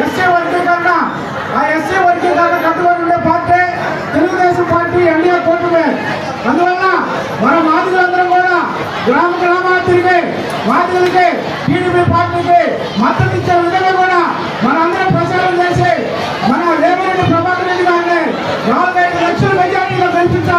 SC వర్గీకరణ, ఆ SC వర్గీకరణ కట్టుబడి ఉండే పార్టీ తెలుగుదేశం పార్టీ, ఎన్డీఏ కూటమి. అందువల్ల మన మాదిగలందరం కూడా గ్రామ గ్రామాలు తిరిగి మాదిగలకి టీడీపీ పార్టీకి మద్దతు ఇచ్చే విధంగా కూడా మనందరం ప్రచారం చేసి మన రేవంత్ ప్రభాకర్ రెడ్డి గారిని 45 లక్షల మెజార్టీగా గెలిపించాలి.